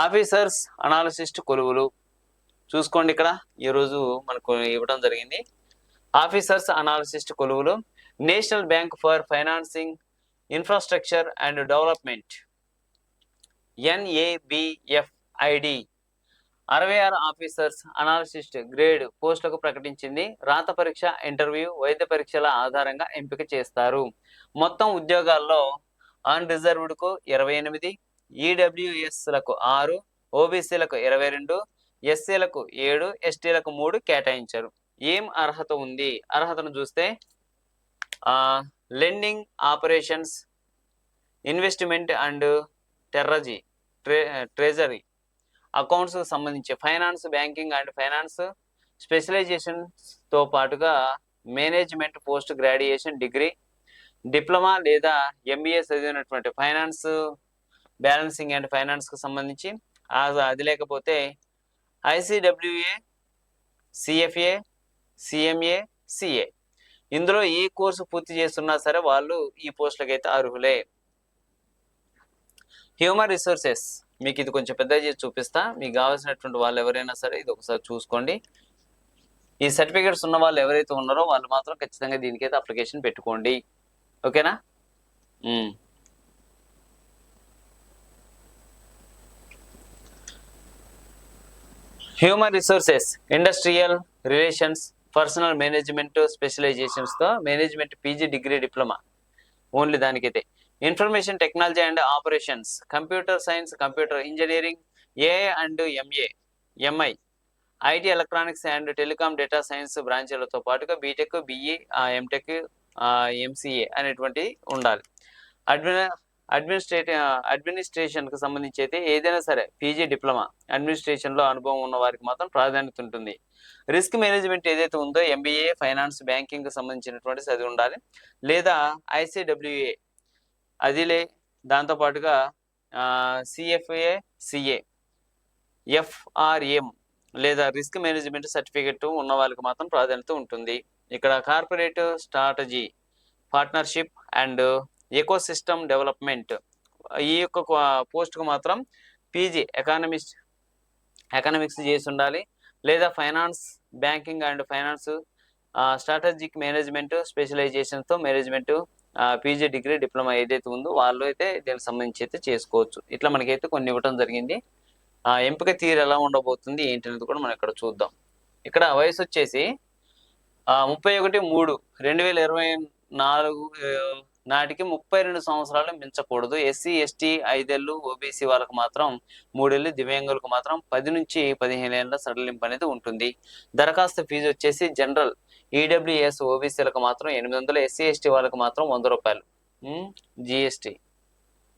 Officers analyst కొలువులు చూసుకోండి. ఇక్కడ ఈరోజు మనకు ఇవ్వడం జరిగింది. ఆఫీసర్స్ అనాలిసిస్ట్ కొలువులు national bank for financing infrastructure and development NABFID 66 officers analyst grade పోస్టులకు ప్రకటించింది. రాత పరీక్ష, ఇంటర్వ్యూ, వైద్య పరీక్షల ఆధారంగా ఎంపిక చేస్తారు. మొత్తం ఉద్యోగాల్లో అన్రిజర్వ్డ్కు 28, ఈడబ్ల్యూఎస్లకు 6, ఓబీసీలకు 22, ఎస్సీలకు 7, ఎస్టీలకు 3 కేటాయించారు. ఏం అర్హత ఉంది? అర్హతను చూస్తే lending operations, investment and treasury accounts సంబంధించి ఫైనాన్స్, బ్యాంకింగ్ అండ్ ఫైనాన్స్ స్పెషలైజేషన్తో పాటుగా management post graduation degree, diploma లేదా MBA చదివినటువంటి ఫైనాన్స్, బ్యాలెన్సింగ్ అండ్ ఫైనాన్స్కి సంబంధించి అది లేకపోతే ICWA, CFA, CMA, CA ఇందులో ఏ కోర్సు పూర్తి చేస్తున్నా సరే వాళ్ళు ఈ పోస్టులకు అయితే అర్హులే. హ్యూమన్ రిసోర్సెస్ మీకు ఇది కొంచెం పెద్ద చేసి చూపిస్తా. మీకు కావాల్సినటువంటి వాళ్ళు ఎవరైనా సరే ఇది ఒకసారి చూసుకోండి. ఈ సర్టిఫికేట్స్ ఉన్న వాళ్ళు ఎవరైతే ఉన్నారో వాళ్ళు మాత్రం ఖచ్చితంగా దీనికైతే అప్లికేషన్ పెట్టుకోండి. ఓకేనా? Human resources, industrial relations, personnel management స్పెషలైజేషన్స్తో management PG degree, diploma only దానికైతే. Information technology and operations, computer science, computer engineering, AI and MI, IT, electronics and telecom, data science బ్రాంచీలతో పాటుగా బీటెక్, BE, MTech, MCA అనేటువంటి ఉండాలి. అడ్మినిస్ట్రేషన్కి సంబంధించి అయితే ఏదైనా సరే PG, డిప్లొమా అడ్మినిస్ట్రేషన్లో అనుభవం ఉన్న వారికి మాత్రం ప్రాధాన్యత ఉంటుంది. రిస్క్ మేనేజ్మెంట్ ఏదైతే ఉందో MBA, ఫైనాన్స్, బ్యాంకింగ్కి సంబంధించినటువంటి చదివి ఉండాలి. లేదా ICWA అదిలే, దాంతోపాటుగా CFA, CA, FRM లేదా రిస్క్ మేనేజ్మెంట్ సర్టిఫికెట్ ఉన్న వాళ్ళకి మాత్రం ప్రాధాన్యత ఉంటుంది. ఇక్కడ corporate strategy, partnership and ecosystem development ఈ యొక్క పోస్ట్కు మాత్రం PG ఎకనామిక్స్ చేసి ఉండాలి. లేదా finance, banking and finance, strategic management స్పెషలైజేషన్తో మేనేజ్మెంట్ PG డిగ్రీ, డిప్లొమా ఏదైతే ఉందో వాళ్ళు అయితే దీనికి సంబంధించి అయితే చేసుకోవచ్చు. ఇట్లా మనకైతే కొన్ని ఇవ్వడం జరిగింది. ఎంపిక తీరు ఎలా ఉండబోతుంది ఏంటి అనేది కూడా మనం ఇక్కడ చూద్దాం. ఇక్కడ వయసు వచ్చేసి 31/3/2024 నాటికి 32 సంవత్సరాలు మించకూడదు. SC, ST 5 ఏళ్ళు, OBC వాళ్ళకు మాత్రం 3 ఏళ్ళు, దివ్యాంగులకు మాత్రం 10 నుంచి 15 ఏళ్ళ సడలింపు అనేది ఉంటుంది. దరఖాస్తు ఫీజు వచ్చేసి జనరల్, EWS, OBCలకు మాత్రం 800, SC, ST వాళ్ళకు మాత్రం 100 రూపాయలు GST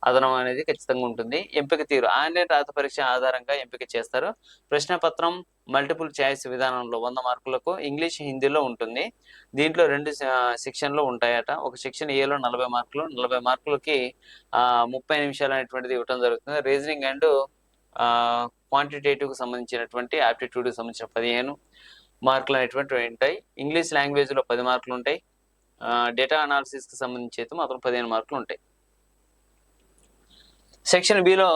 అదనం అనేది ఖచ్చితంగా ఉంటుంది. ఎంపిక తీరు ఆన్లైన్ రాత పరీక్ష ఆధారంగా ఎంపిక చేస్తారు. ప్రశ్నపత్రం మల్టిపుల్ చాయిస్ విధానంలో 100 మార్కులకు ఇంగ్లీష్, హిందీలో ఉంటుంది. దీంట్లో 2 సెక్షన్లు ఉంటాయట. ఒక సెక్షన్ ఏలో 40 మార్కులు, 40 మార్కులకి 30 నిమిషాలు అనేటువంటిది ఇవ్వడం జరుగుతుంది. రీజనింగ్ అండ్ క్వాంటిటేటివ్కి సంబంధించినటువంటి ఆప్టిట్యూడ్కి సంబంధించిన 15 మార్కులు అనేటువంటివి ఉంటాయి. ఇంగ్లీష్ లాంగ్వేజ్లో 10 మార్కులు ఉంటాయి. డేటా అనాలిసిస్కి సంబంధించి అయితే మాత్రం 15 మార్కులు ఉంటాయి. సెక్షన్ బిలో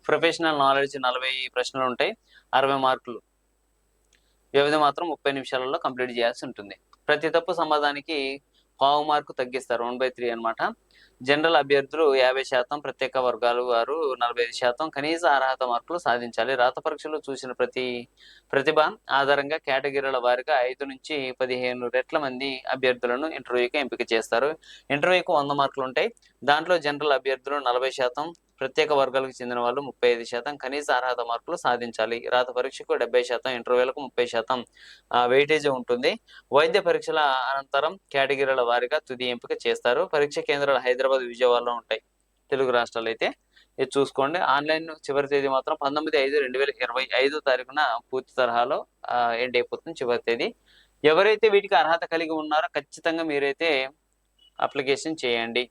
ప్రొఫెషనల్ నాలెడ్జ్ 40 ప్రశ్నలు ఉంటాయి, 60 మార్కులు. వ్యవధి మాత్రం 30 నిమిషాలలో కంప్లీట్ చేయాల్సి ఉంటుంది. ప్రతి తప్పు సమాధానానికి 1/2 మార్కు తగ్గిస్తారు, 1/3 అనమాట. జనరల్ అభ్యర్థులు 50%, ప్రత్యేక వర్గాలు వారు 45% కనీస అర్హత మార్కులు సాధించాలి. రాత పరీక్షలో చూసిన ప్రతిభ ఆధారంగా కేటగిరీల వారిగా 5 నుంచి 15 రెట్ల మంది అభ్యర్థులను ఇంటర్వ్యూకి ఎంపిక చేస్తారు. ఇంటర్వ్యూకు 100 మార్కులు ఉంటాయి. దాంట్లో జనరల్ అభ్యర్థులు 40%, ప్రత్యేక వర్గాలకు చెందిన వాళ్ళు 35% కనీస అర్హత మార్కులు సాధించాలి. రాత పరీక్షకు 70%, ఇంటర్వ్యూలకు 30% వెయిటేజ్ ఉంటుంది. వైద్య పరీక్షల అనంతరం కేటగిరీల వారిగా తుది ఎంపిక చేస్తారు. పరీక్ష కేంద్రాలు హైదరాబాద్, విజయవాడలో ఉంటాయి. తెలుగు రాష్ట్రాలు అయితే ఇది చూసుకోండి. ఆన్లైన్ చివరి తేదీ మాత్రం 19/5/2025 తారీఖున పూర్తి తరహాలో ఎండ్ అయిపోతుంది చివరి తేదీ. ఎవరైతే వీటికి అర్హత కలిగి ఉన్నారో ఖచ్చితంగా మీరైతే అప్లికేషన్ చేయండి.